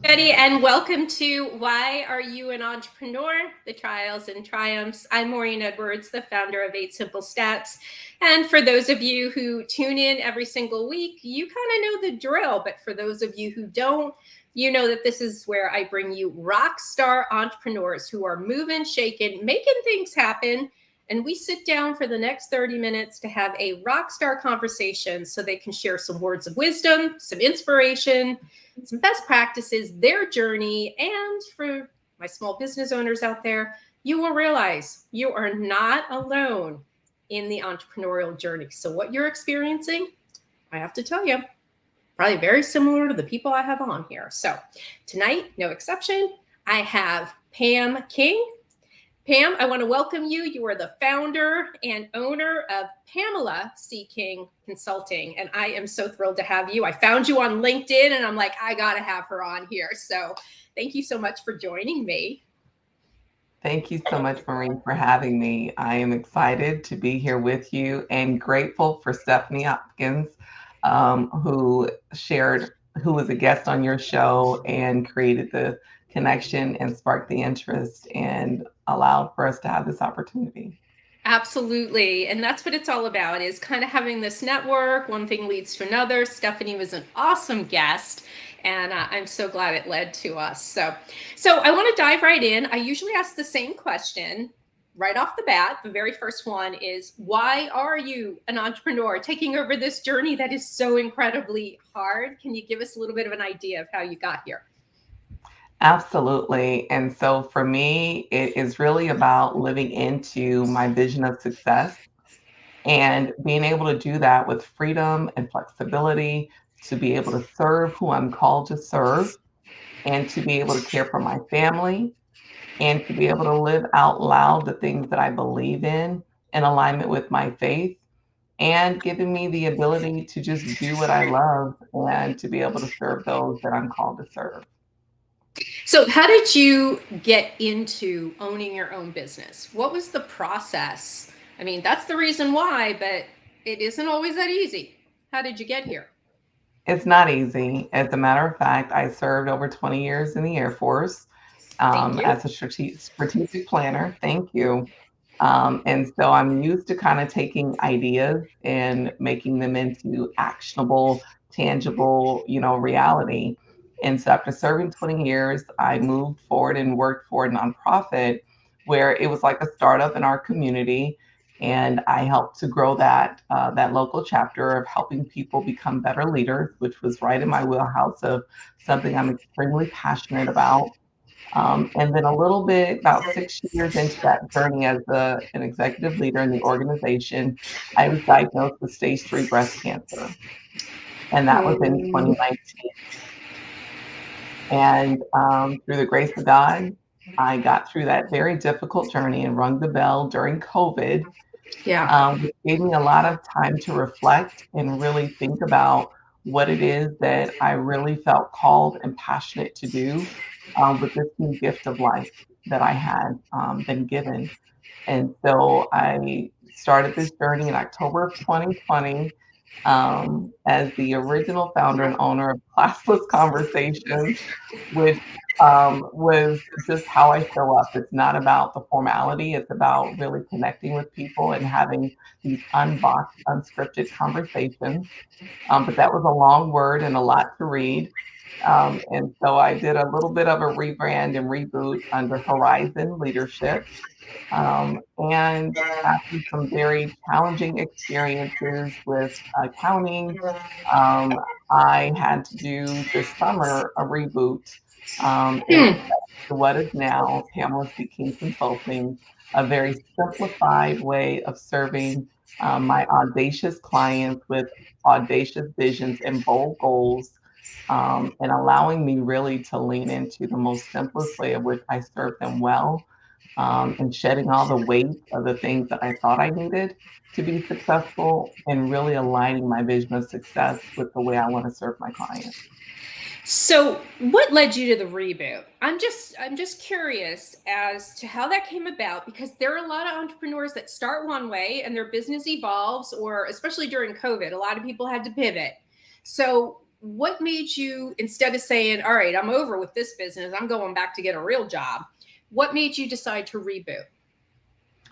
Betty, and welcome to Why Are You an Entrepreneur? The Trials and Triumphs. I'm Maureen Edwards, the founder of 8 Simple Steps. And for those of you who tune in every single week, you kind of know the drill. But for those of you who don't, you know that this is where I bring you rock star entrepreneurs who are moving, shaking, making things happen. And we sit down for the next 30 minutes to have a rock star conversation so they can share some words of wisdom, some inspiration, some best practices, their journey. And for my small business owners out there, you will realize you are not alone in the entrepreneurial journey. So, what you're experiencing, I have to tell you, probably very similar to the people I have on here. So, tonight, no exception, I have Pam King. Pam, I want to welcome you. You are the founder and owner of Pamela C. King Consulting, and I am so thrilled to have you. I found you on LinkedIn, and I'm like, I got to have her on here. So thank you so much for joining me. Thank you so much, Maureen, for having me. I am excited to be here with you and grateful for Stephanie Hopkins, who who was a guest on your show and created the connection and sparked the interest and allowed for us to have this opportunity. Absolutely. And that's what it's all about is kind of having this network. One thing leads to another. Stephanie was an awesome guest and I'm so glad it led to us. So I want to dive right in. I usually ask the same question right off the bat. The very first one is why are you an entrepreneur taking over this journey that is so incredibly hard? Can you give us a little bit of an idea of how you got here? Absolutely. And so for me, it is really about living into my vision of success and being able to do that with freedom and flexibility to be able to serve who I'm called to serve and to be able to care for my family and to be able to live out loud the things that I believe in alignment with my faith and giving me the ability to just do what I love and to be able to serve those that I'm called to serve. So, how did you get into owning your own business? What was the process? I mean, that's the reason why, but it isn't always that easy. How did you get here? It's not easy. As a matter of fact, I served over 20 years in the Air Force Thank you. as a strategic planner. Thank you. And so I'm used to kind of taking ideas and making them into actionable, tangible, reality. And so after serving 20 years, I moved forward and worked for a nonprofit where it was like a startup in our community. And I helped to grow that local chapter of helping people become better leaders, which was right in my wheelhouse of something I'm extremely passionate about. And then a little bit, about 6 years into that journey as an executive leader in the organization, I was diagnosed with stage 3 breast cancer. And that was in Mm, 2019. And through the grace of God, I got through that very difficult journey and rung the bell during COVID, yeah. which gave me a lot of time to reflect and really think about what it is that I really felt called and passionate to do with this new gift of life that I had been given. And so I started this journey in October of 2020 as the original founder and owner of Classless Conversations, which was just how I show up. It's not about the formality, it's about really connecting with people and having these unboxed, unscripted conversations. But that was a long word and a lot to read. And so I did a little bit of a rebrand and reboot under Horizon Leadership. And after some very challenging experiences with accounting, um, I had to do this summer a reboot and Hmm. step to what is now Pamela C. King Consulting, a very simplified way of serving my audacious clients with audacious visions and bold goals, and allowing me really to lean into the most simplest way of which I serve them well, and shedding all the weight of the things that I thought I needed to be successful and really aligning my vision of success with the way I want to serve my clients. So, what led you to the reboot? I'm just curious as to how that came about because there are a lot of entrepreneurs that start one way and their business evolves, or especially during COVID, a lot of people had to pivot. So, what made you, instead of saying, all right, I'm over with this business, I'm going back to get a real job, what made you decide to reboot?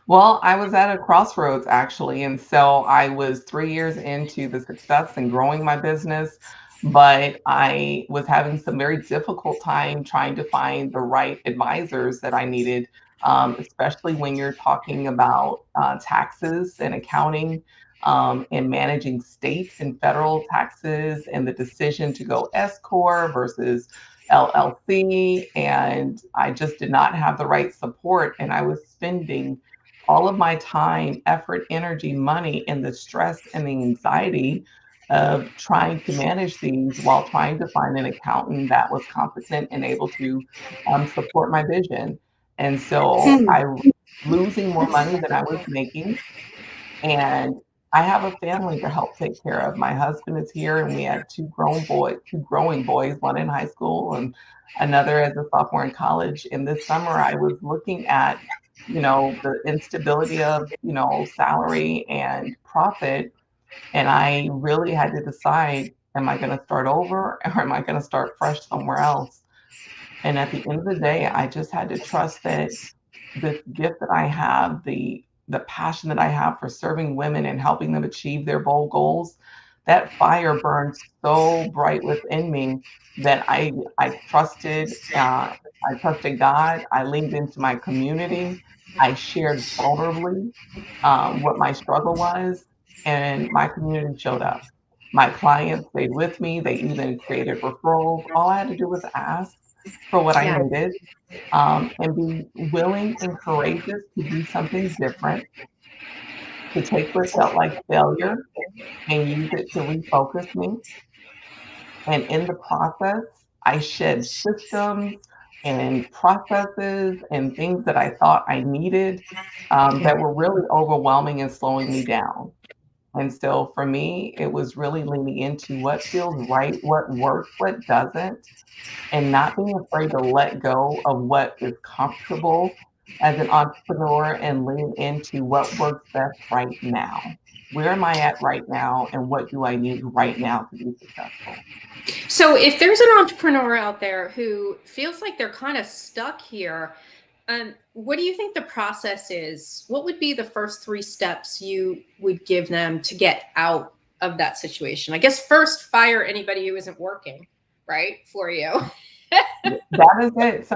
Well, I was at a crossroads actually. And so I was 3 years into the success and growing my business, but I was having some very difficult time trying to find the right advisors that I needed, especially when you're talking about taxes and accounting, and managing state and federal taxes and the decision to go S Corp versus LLC. And I just did not have the right support. And I was spending all of my time, effort, energy, money, and the stress and the anxiety of trying to manage these while trying to find an accountant that was competent and able to support my vision. And so Hmm. I was losing more money than I was making. And I have a family to help take care of. My husband is here, and we have two growing boys, one in high school and another as a sophomore in college. And this summer, I was looking at, the instability of, salary and profit, and I really had to decide, am I going to start over or am I going to start fresh somewhere else? And at the end of the day, I just had to trust that this gift that I have, the passion that I have for serving women and helping them achieve their bold goals, that fire burns so bright within me that I trusted God. I leaned into my community. I shared vulnerably what my struggle was, and my community showed up. My clients stayed with me. They even created referrals. All I had to do was ask for what I Yeah. needed, and be willing and courageous to do something different, to take what felt like failure and use it to refocus me. And in the process, I shed systems and processes and things that I thought I needed, Yeah. that were really overwhelming and slowing me down. And so for me, it was really leaning into what feels right, what works, what doesn't, and not being afraid to let go of what is comfortable as an entrepreneur and lean into what works best right now. Where am I at right now, and what do I need right now to be successful? So, if there's an entrepreneur out there who feels like they're kind of stuck here, what do you think the process is? What would be the first three steps you would give them to get out of that situation? I guess first, fire anybody who isn't working, right, for you. That is it.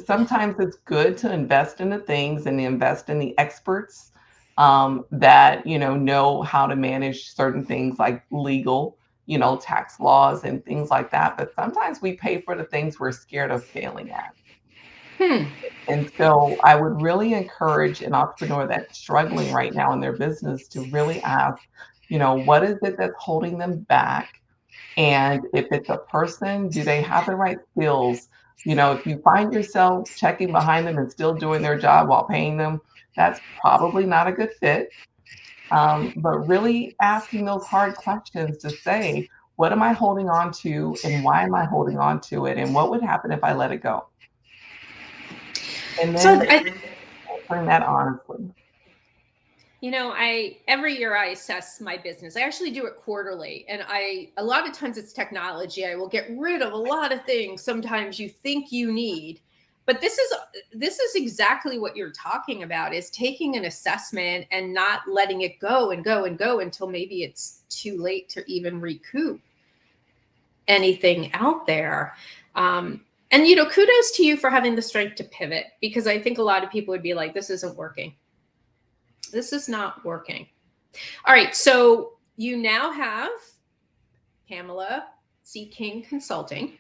Sometimes it's good to invest in the things and invest in the experts, that, know how to manage certain things like legal, tax laws and things like that. But sometimes we pay for the things we're scared of failing at. Hmm. And so I would really encourage an entrepreneur that's struggling right now in their business to really ask, what is it that's holding them back? And if it's a person, do they have the right skills? If you find yourself checking behind them and still doing their job while paying them, that's probably not a good fit. But really asking those hard questions to say, what am I holding on to and why am I holding on to it? And what would happen if I let it go? And So, then answering that honestly. I every year I assess my business. I actually do it quarterly, and I a lot of times it's technology. I will get rid of a lot of things sometimes you think you need. But this is exactly what you're talking about, is taking an assessment and not letting it go and go and go until maybe it's too late to even recoup anything out there. And kudos to you for having the strength to pivot, because I think a lot of people would be like, this isn't working. This is not working. All right. So you now have Pamela C. King Consulting.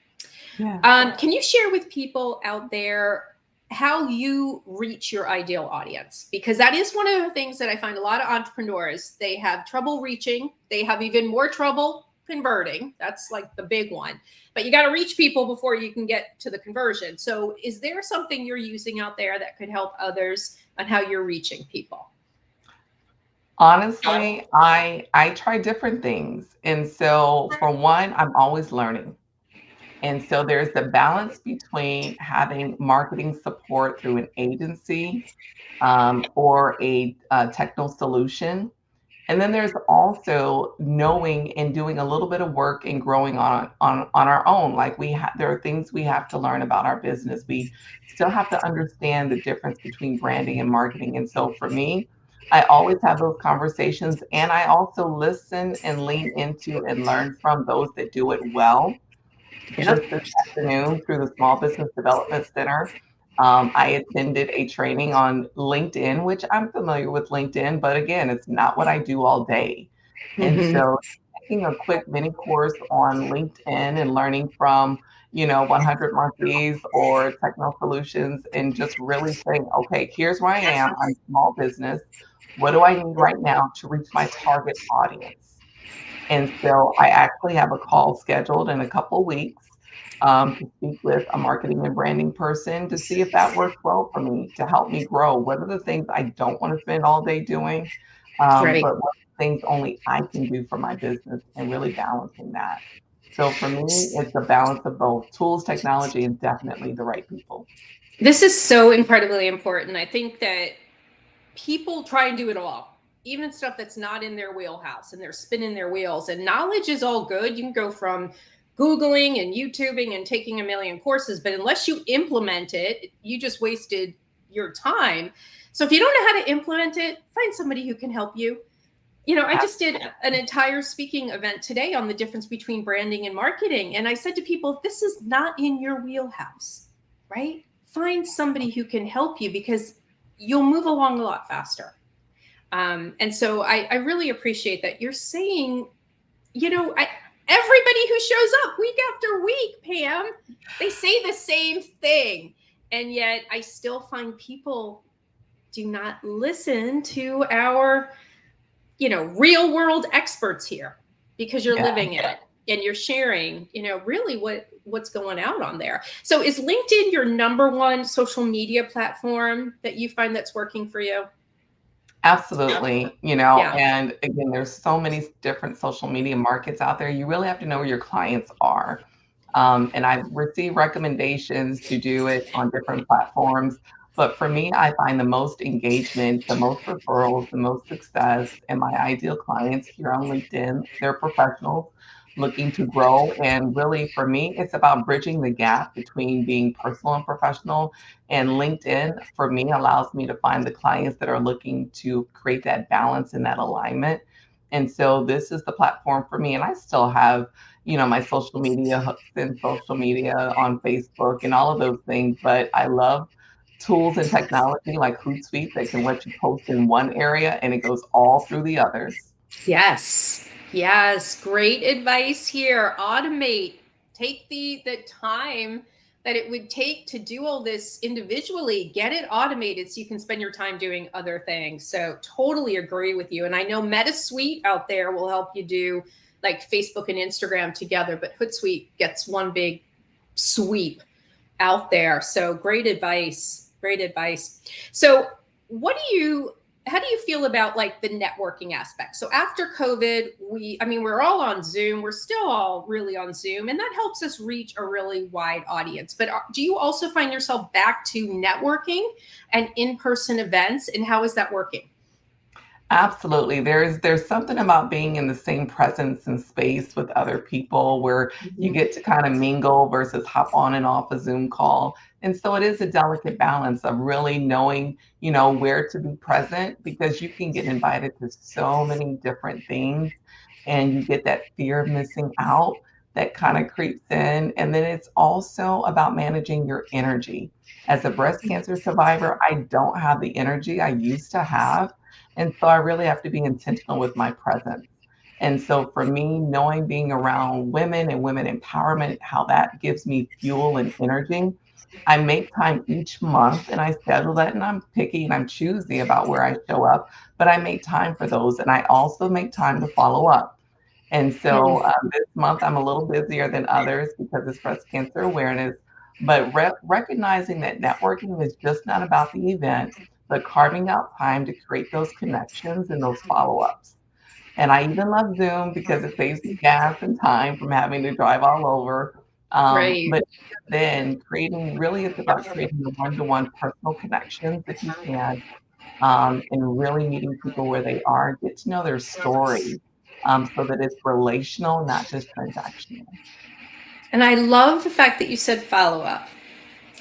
Yeah. Can you share with people out there how you reach your ideal audience? Because that is one of the things that I find a lot of entrepreneurs, they have trouble reaching. They have even more trouble converting. That's like the big one. But you got to reach people before you can get to the conversion. So is there something you're using out there that could help others on how you're reaching people? Honestly, I try different things. And so for one, I'm always learning. And so there's the balance between having marketing support through an agency, or a technical solution. And then there's also knowing and doing a little bit of work and growing on our own. Like there are things we have to learn about our business. We still have to understand the difference between branding and marketing. And so for me, I always have those conversations, and I also listen and lean into and learn from those that do it well. Just Yep. this afternoon through the Small Business Development Center, I attended a training on LinkedIn, which I'm familiar with LinkedIn, but again, it's not what I do all day. And Hmm. so taking a quick mini course on LinkedIn and learning from, 100 Monkeys or Techno Solutions and just really saying, okay, here's where I am. I'm small business. What do I need right now to reach my target audience? And so I actually have a call scheduled in a couple weeks to speak with a marketing and branding person to see if that works well for me to help me grow. What are the things I don't want to spend all day doing, Right. but what are the things only I can do for my business and really balancing that. So for me, it's a balance of both tools, technology, and definitely the right people. This is so incredibly important. I think that people try and do it all, even stuff that's not in their wheelhouse, and they're spinning their wheels. And knowledge is all good. You can go from Googling and YouTubing and taking a million courses, but unless you implement it, you just wasted your time. So if you don't know how to implement it, find somebody who can help you. I just did an entire speaking event today on the difference between branding and marketing. And I said to people, if this is not in your wheelhouse, right? Find somebody who can help you because you'll move along a lot faster. And so I really appreciate that you're saying, everybody who shows up week after week, Pam, they say the same thing. And yet I still find people do not listen to our real world experts here because you're Yeah. living it and you're sharing, really what's going out on there. So is LinkedIn your number one social media platform that you find that's working for you? Absolutely, Yeah. and again, there's so many different social media markets out there. You really have to know where your clients are. And I've received recommendations to do it on different platforms. But for me, I find the most engagement, the most referrals, the most success, and my ideal clients here on LinkedIn. They're professionals looking to grow. And really, for me, it's about bridging the gap between being personal and professional. And LinkedIn, for me, allows me to find the clients that are looking to create that balance and that alignment. And so this is the platform for me. And I still have my social media hooks and social media on Facebook and all of those things. But I love tools and technology like Hootsuite that can let you post in one area and it goes all through the others. Yes. Yes. Great advice here. Automate. Take the time that it would take to do all this individually, get it automated so you can spend your time doing other things. So totally agree with you. And I know MetaSuite out there will help you do like Facebook and Instagram together, but Hootsuite gets one big sweep out there. So great advice. Great advice. So what do you how do you feel about like the networking aspect? So after COVID, we're all on Zoom. We're still all really on Zoom, and that helps us reach a really wide audience. But do you also find yourself back to networking and in-person events, and how is that working? Absolutely. There's something about being in the same presence and space with other people where you Mhm. get to kind of mingle versus hop on and off a Zoom call. And so it is a delicate balance of really knowing, where to be present because you can get invited to so many different things and you get that fear of missing out that kind of creeps in. And then it's also about managing your energy. As a breast cancer survivor, I don't have the energy I used to have, and so I really have to be intentional with my presence. And so for me, knowing being around women and women empowerment, how that gives me fuel and energy, I make time each month and I schedule that and I'm picky and I'm choosy about where I show up, but I make time for those and I also make time to follow up. And so this month I'm a little busier than others because it's breast cancer awareness, but recognizing that networking is just not about the event, but carving out time to create those connections and those follow ups. And I even love Zoom because it saves me gas and time from having to drive all over. Right. But then creating really it's about creating the one to one personal connections if you can and really meeting people where they are, get to know their story, so that it's relational, not just transactional. And I love the fact that you said follow up.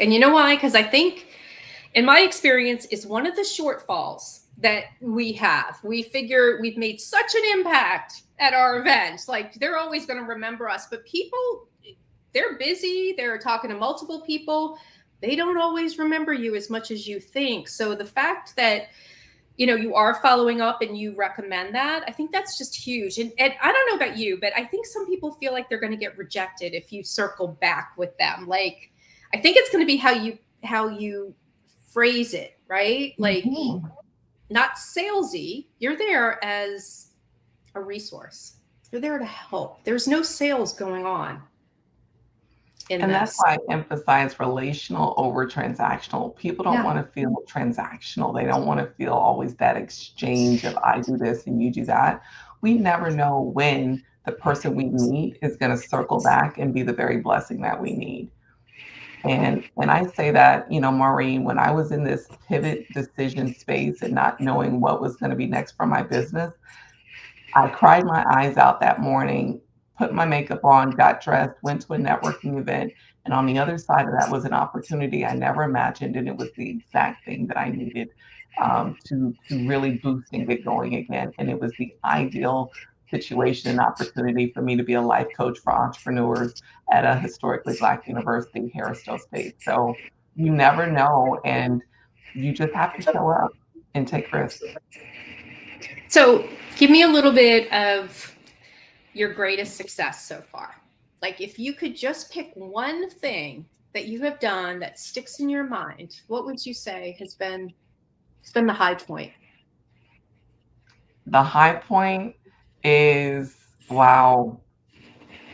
And you know why? Because I think, in my experience, is one of the shortfalls that we have. We figure we've made such an impact at our events, like they're always going to remember us. But people, they're busy, they're talking to multiple people. They don't always remember you as much as you think. So the fact that you are following up and you recommend that, I think that's just huge. And I don't know about you, but I think some people feel like they're going to get rejected if you circle back with them. Like, I think it's going to be how you phrase it, right? Like, Mhm. not salesy. You're there as a resource. You're there to help. There's no sales going on in And that's this. why I emphasize relational over transactional. People don't Yeah. want to feel transactional. They don't want to feel always that exchange of I do this and you do that. We never know when the person we meet is going to circle back and be the very blessing that we need. And I say that, Maureen, when I was in this pivot decision space and not knowing what was going to be next for my business, I cried my eyes out that morning, put my makeup on, got dressed, went to a networking event, and on the other side of that was an opportunity I never imagined, and it was the exact thing that I needed, to really boost and get going again. And it was the ideal situation and opportunity for me to be a life coach for entrepreneurs at a historically Black university, Harrisville State. So you never know, and you just have to show up and take risks. So give me a little bit of your greatest success so far. Like, if you could just pick one thing that you have done that sticks in your mind, what would you say has been the high point? The high point is, wow,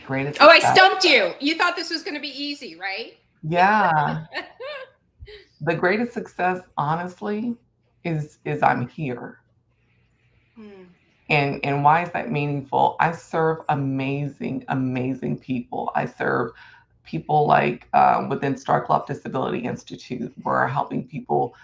greatest Oh, I success. stumped you. You thought this was going to be easy, right? Yeah, the greatest success, honestly, is I'm here. Hmm. And why is that meaningful? I serve amazing, amazing people. I serve people like within Starclough Disability Institute, we're helping people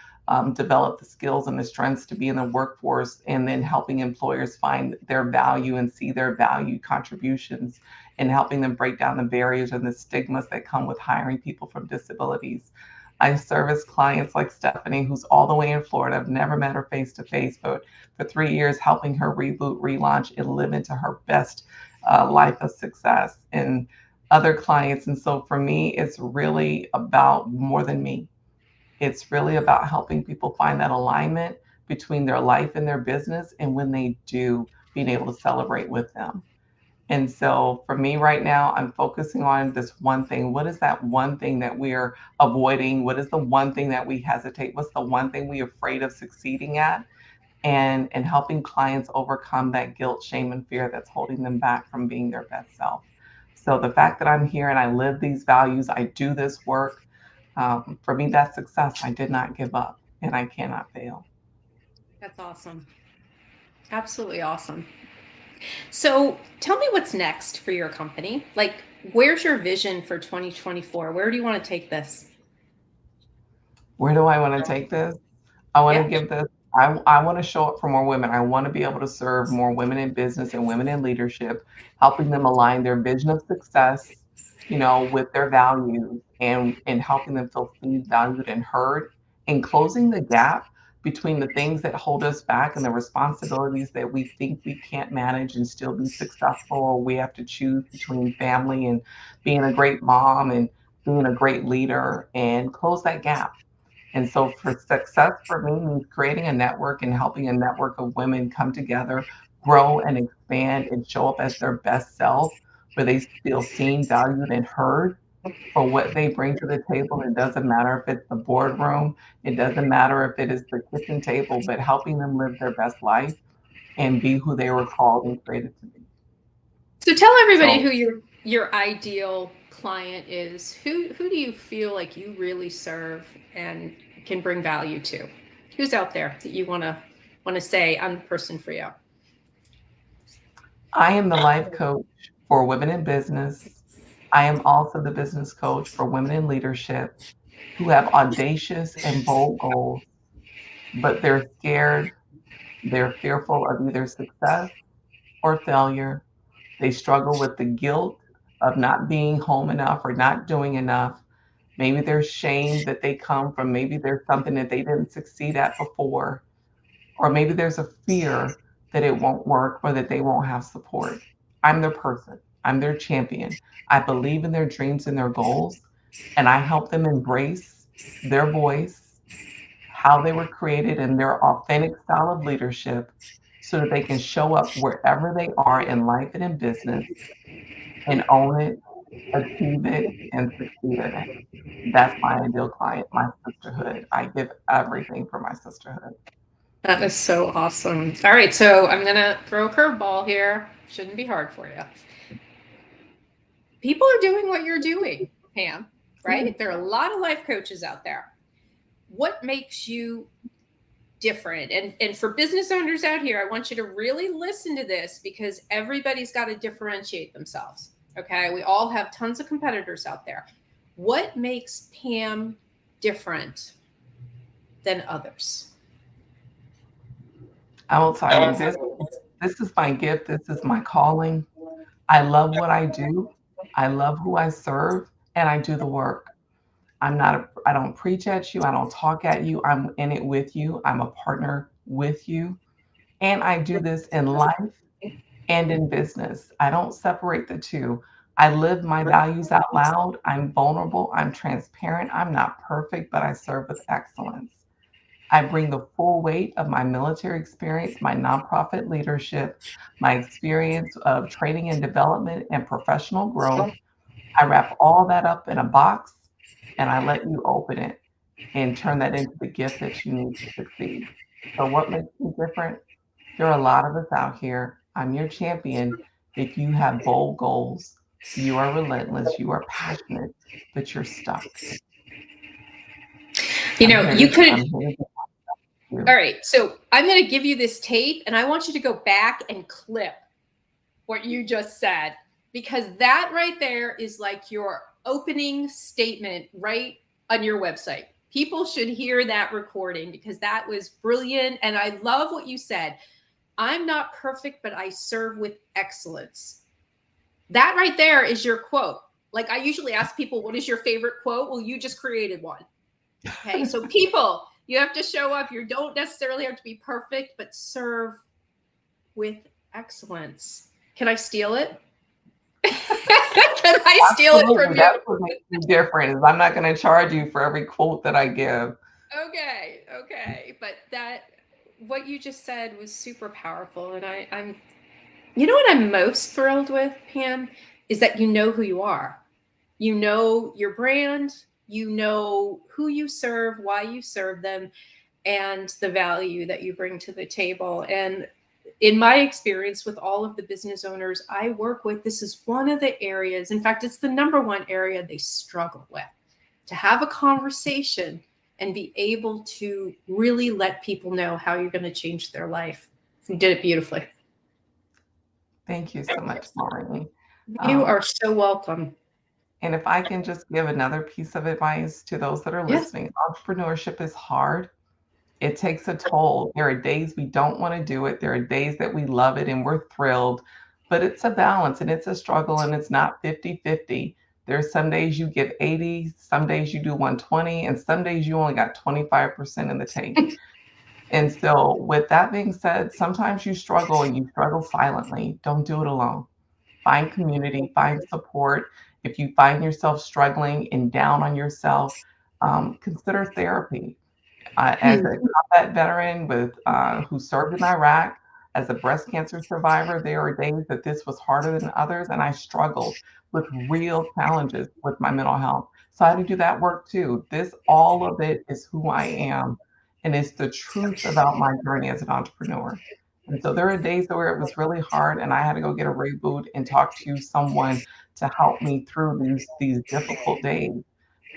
develop the skills and the strengths to be in the workforce, and then helping employers find their value and see their value contributions, and helping them break down the barriers and the stigmas that come with hiring people from disabilities. I service clients like Stephanie, who's all the way in Florida. I've never met her face to face, but for 3 years, helping her reboot, relaunch, and live into her best life of success, and other clients. And so for me, it's really about more than me. It's really about helping people find that alignment between their life and their business. And when they do, being able to celebrate with them. And so for me right now, I'm focusing on this one thing. What is that one thing that we're avoiding? What is the one thing that we hesitate? What's the one thing we're afraid of succeeding at? And helping clients overcome that guilt, shame, and fear that's holding them back from being their best self. So the fact that I'm here and I live these values, I do this work, for me, that's success. I did not give up, and I cannot fail. That's awesome. Absolutely awesome. So tell me what's next for your company. Like, where's your vision for 2024? Where do you want to take this? Where do I want to take this? I want to Yeah. give this, I want to show up for more women. I want to be able to serve more women in business and women in leadership, helping them align their vision of success, with their values, and helping them feel seen, valued, and heard, and closing the gap between the things that hold us back and the responsibilities that we think we can't manage and still be successful, or we have to choose between family and being a great mom and being a great leader, and close that gap. And so for success for me means creating a network and helping a network of women come together, grow and expand and show up as their best self, where they feel seen, valued, and heard for what they bring to the table. It doesn't matter if it's the boardroom, it doesn't matter if it is the kitchen table, but helping them live their best life and be who they were called and created to be. So tell everybody So who your ideal client is. Who do you feel like you really serve and can bring value to? Who's out there that you want to say, I'm the person for you? I am the life coach for women in business. I am also the business coach for women in leadership who have audacious and bold goals, but they're scared, they're fearful of either success or failure. They struggle with the guilt of not being home enough or not doing enough. Maybe there's shame that they come from, maybe there's something that they didn't succeed at before, or maybe there's a fear that it won't work or that they won't have support. I'm their person, I'm their champion. I believe in their dreams and their goals, and I help them embrace their voice, how they were created, and their authentic style of leadership so that they can show up wherever they are in life and in business and own it, achieve it, and succeed in it. That's my ideal client, my sisterhood. I give everything for my sisterhood. That is so awesome. All right, so I'm going to throw a curveball here. Shouldn't be hard for you. People are doing what you're doing, Pam, right? There are a lot of life coaches out there. What makes you different? And for business owners out here, I want you to really listen to this because everybody's got to differentiate themselves. Okay, we all have tons of competitors out there. What makes Pam different than others? I will tell you this is my gift, this is my calling. I love what I do. I love who I serve, and I do the work. I don't preach at you, I don't talk at you. I'm in it with you. I'm a partner with you, and I do this in life and in business. I don't separate the two. I live my values out loud. I'm vulnerable, I'm transparent. I'm not perfect, but I serve with excellence. I bring the full weight of my military experience, my nonprofit leadership, my experience of training and development and professional growth. I wrap all that up in a box and I let you open it and turn that into the gift that you need to succeed. So, what makes me different? There are a lot of us out here. I'm your champion. If you have bold goals, you are relentless, you are passionate, but you're stuck. You know, you could. I'm here to help All you. right, so I'm going to give you this tape, and I want you to go back and clip what you just said because that right there is like your opening statement right on your website. People should hear that recording because that was brilliant. And I love what you said. I'm not perfect, but I serve with excellence. That right there is your quote. Like I usually ask people, what is your favorite quote? Well, you just created one. Okay. So people, you have to show up. You don't necessarily have to be perfect, but serve with excellence. Can I steal it? Can I steal it from Absolutely, you? that's what makes me different is I'm not gonna charge you for every quote that I give. Okay, okay. But that what you just said was super powerful. And I'm you know what I'm most thrilled with, Pam, is that you know who you are. You know your brand, you know who you serve, why you serve them, and the value that you bring to the table. And in my experience with all of the business owners I work with, this is one of the areas, in fact, it's the number one area they struggle with to have a conversation and be able to really let people know how you're going to change their life. You did it beautifully. Thank you so much, Maureen. You Um, are so welcome. and if I can just give another piece of advice to those that are Yeah. listening, entrepreneurship is hard. It takes a toll. There are days we don't want to do it. There are days that we love it and we're thrilled, but it's a balance and it's a struggle and it's not 50-50. There's some days you give 80, some days you do 120, and some days you only got 25% in the tank. And so, with that being said, sometimes you struggle and you struggle silently. Don't do it alone. Find community, find support. If you find yourself struggling and down on yourself, consider therapy. As a combat veteran who served in Iraq, as a breast cancer survivor, there are days that this was harder than others, and I struggled with real challenges with my mental health. So I had to do that work too. All of it is who I am, and it's the truth about my journey as an entrepreneur. And so there are days where it was really hard, and I had to go get a reboot and talk to someone to help me through these difficult days.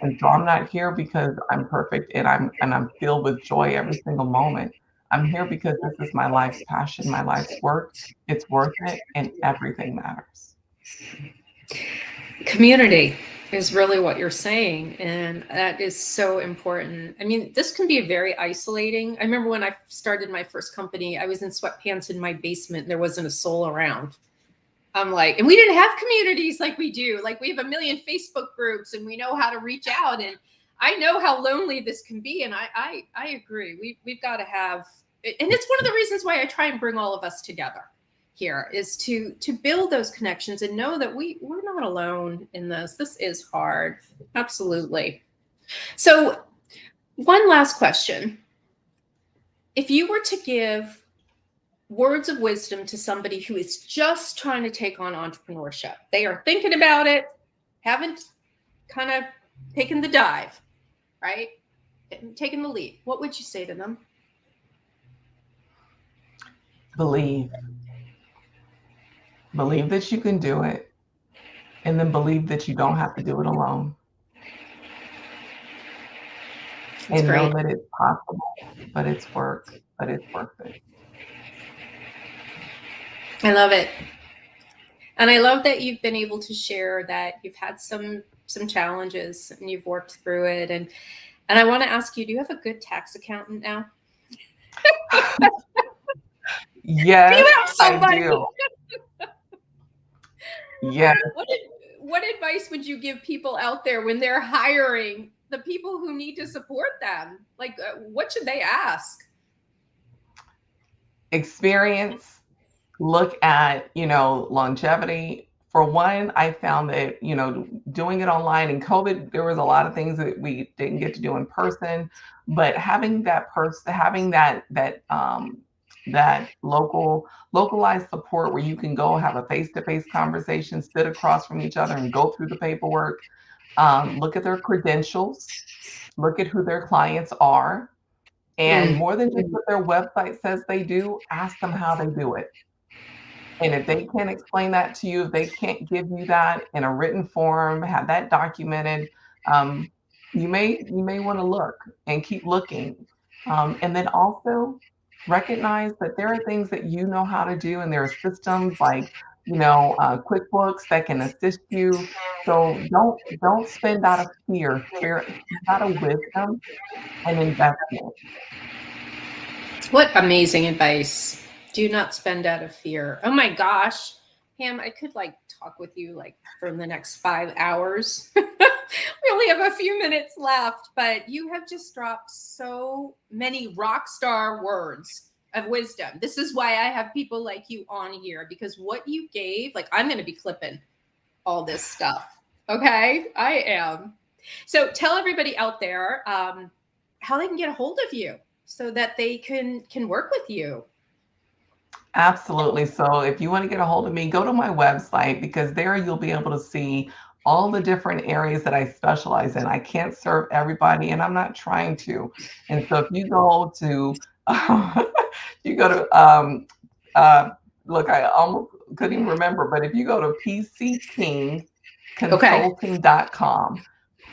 And so I'm not here because I'm perfect and I'm filled with joy every single moment. I'm here because this is my life's passion, my life's work. It's worth it and everything matters. Community. is really what you're saying. And that is so important. I mean, this can be very isolating. I remember when I started my first company, I was in sweatpants in my basement and there wasn't a soul around. I'm like, and we didn't have communities like we do. Like we have a million Facebook groups and we know how to reach out. And I know how lonely this can be. And I agree. We've got to have, and it's one of the reasons why I try and bring all of us together here is to build those connections and know that we're not alone in this. This is hard. Absolutely. So one last question. If you were to give words of wisdom to somebody who is just trying to take on entrepreneurship, they are thinking about it, haven't kind of taken the dive, right? Taken the leap, what would you say to them? Believe. Believe that you can do it, and then believe that you don't have to do it alone. That's And know great. that it's possible, but it's work, but it's worth it. I love it. And I love that you've been able to share that you've had some challenges and you've worked through it. And I want to ask you, do you have a good tax accountant now? Do Yes, you have I somebody? do. Yes, What what advice would you give people out there when they're hiring the people who need to support them? Like, what should they ask? experience, look at, longevity. For one, I found that, doing it online in COVID, there was a lot of things that we didn't get to do in person, but having that person, having that localized support where you can go have a face-to-face conversation, sit across from each other and go through the paperwork, look at their credentials, look at who their clients are, and Mm. more than just what their website says they do, ask them how they do it. And if they can't explain that to you, if they can't give you that in a written form, have that documented, um, you may want to look and keep looking. And then also recognize that there are things that you know how to do, and there are systems like QuickBooks that can assist you. So don't spend out of fear. Spend out of wisdom and investment. What amazing advice. Do not spend out of fear. Oh my gosh. Pam, I could like talk with you like for the next 5 hours. We only have a few minutes left, but you have just dropped so many rock star words of wisdom. This is why I have people like you on here because what you gave, like I'm going to be clipping all this stuff. Okay, I am. So tell everybody out there how they can get a hold of you so that they can work with you. Absolutely. So if you want to get a hold of me, go to my website because there you'll be able to see all the different areas that I specialize in. I can't serve everybody and I'm not trying to. And so if you go to you go to uh look, I almost couldn't even remember, but if you go to Okay. pckingconsulting.com,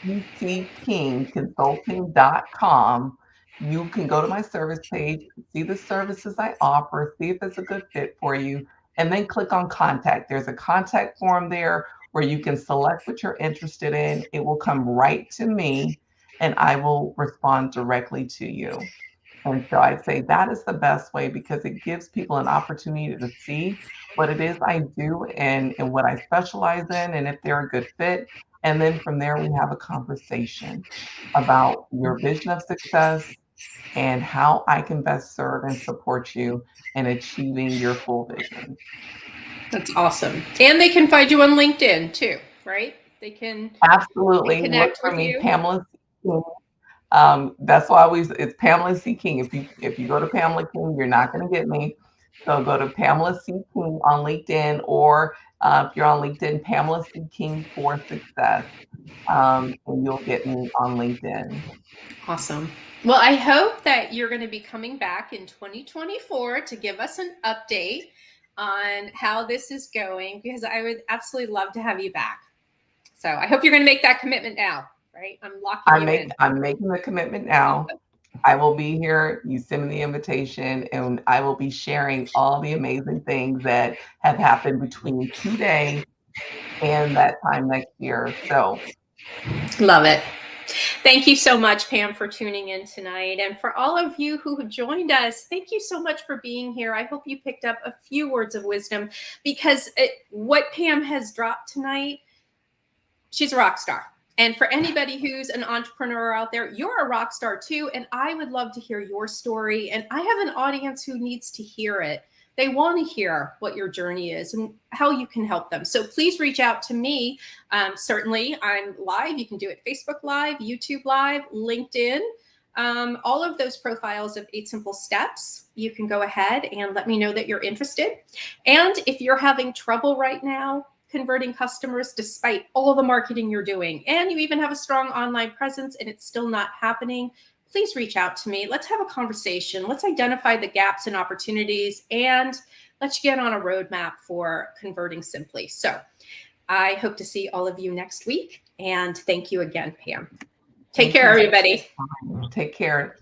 pckingconsulting.com, you can go to my service page, see the services I offer, see if it's a good fit for you, and then click on contact. There's a contact form there where you can select what you're interested in. It will come right to me and I will respond directly to you. And so I'd say that is the best way because it gives people an opportunity to see what it is I do and what I specialize in and if they're a good fit. And then from there, we have a conversation about your vision of success and how I can best serve and support you in achieving your full vision. That's awesome. And they can find you on LinkedIn too, right? They can Absolutely. Look connect for with me, you. Pamela C. That's why I always it's Pamela C. King. If you go to Pamela King, you're not going to get me. So go to Pamela C. King on LinkedIn, or if you're on LinkedIn, Pamela C. King for Success, and you'll get me on LinkedIn. Awesome. Well, I hope that you're going to be coming back in 2024 to give us an update on how this is going because I would absolutely love to have you back. So I hope you're going to make that commitment now, right? I'm locking you in. I'm making the commitment now. I will be here. You send me the invitation, and I will be sharing all the amazing things that have happened between today and that time next year. So Love it. Thank you so much, Pam, for tuning in tonight. And for all of you who have joined us, thank you so much for being here. I hope you picked up a few words of wisdom, because what Pam has dropped tonight, she's a rock star. And for anybody who's an entrepreneur out there, you're a rock star too. And I would love to hear your story. And I have an audience who needs to hear it. They want to hear what your journey is and how you can help them. So please reach out to me. Certainly, I'm live. You can do it Facebook Live, YouTube Live, LinkedIn. All of those profiles of 8 Simple Steps. You can go ahead and let me know that you're interested. And if you're having trouble right now converting customers despite all the marketing you're doing, and you even have a strong online presence and it's still not happening, please reach out to me. Let's have a conversation. Let's identify the gaps and opportunities, and let's get on a roadmap for converting simply. So I hope to see all of you next week. And thank you again, Pam. Take care, everybody. Take care.